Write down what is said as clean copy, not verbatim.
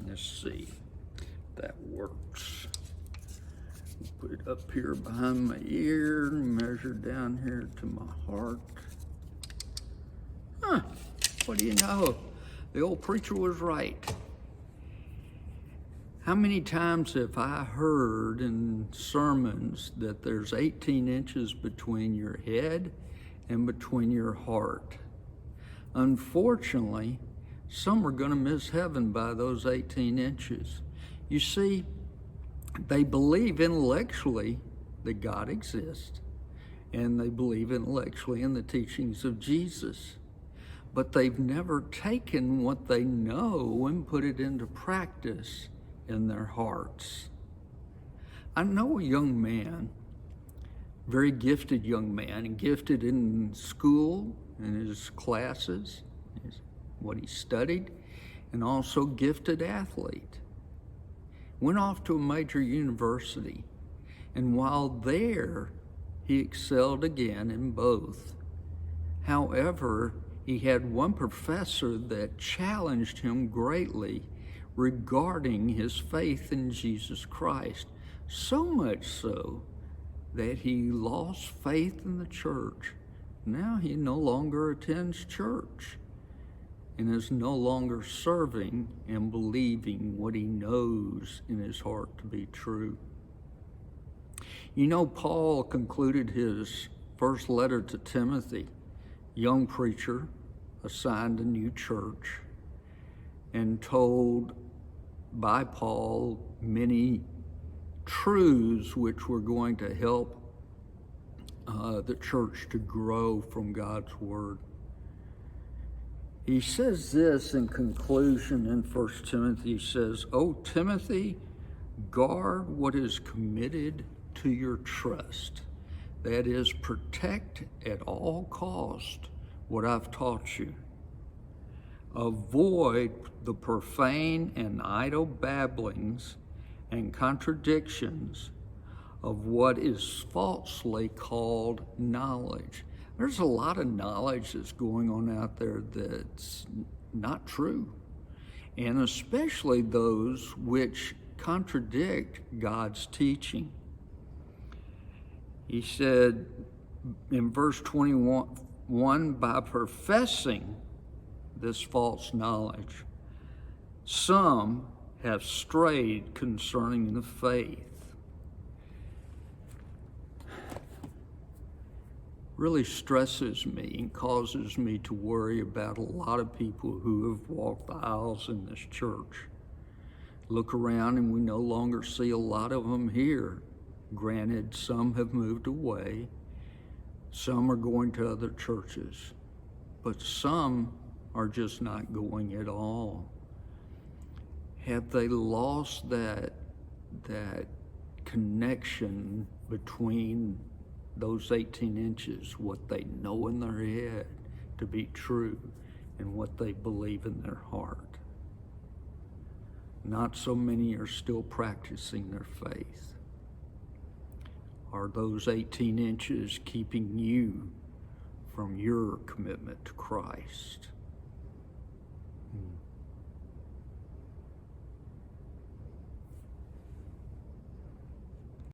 Let's see if that works. Put it up here behind my ear, measure down here to my heart. Huh, what do you know? The old preacher was right. How many times have I heard in sermons that there's 18 inches between your head and between your heart? Unfortunately, some are going to miss heaven by those 18 inches. You see, they believe intellectually that God exists, and they believe intellectually in the teachings of Jesus, but they've never taken what they know and put it into practice in their hearts. I know a young man, very gifted young man, and gifted in school, in his classes, what he studied, and also gifted athlete. Went off to a major university, and while there, he excelled again in both. However, he had one professor that challenged him greatly regarding his faith in Jesus Christ, so much so that he lost faith in the church. Now he no longer attends church and is no longer serving and believing what he knows in his heart to be true. You know, Paul concluded his first letter to Timothy, young preacher assigned a new church, and told by Paul many truths which were going to help the church to grow from God's word. He says this in conclusion in 1 Timothy. He says, "O Timothy, guard what is committed to your trust. That is, protect at all cost what I've taught you. Avoid the profane and idle babblings and contradictions of what is falsely called knowledge." There's a lot of knowledge that's going on out there that's not true, and especially those which contradict God's teaching. He said in verse 21, by professing this false knowledge, some have strayed concerning the faith. Really stresses me and causes me to worry about a lot of people who have walked the aisles in this church. Look around and we no longer see a lot of them here. Granted, some have moved away, some are going to other churches, but some are just not going at all. Have they lost that connection between those 18 inches, what they know in their head to be true and what they believe in their heart? Not so many are still practicing their faith. Are those 18 inches keeping you from your commitment to Christ?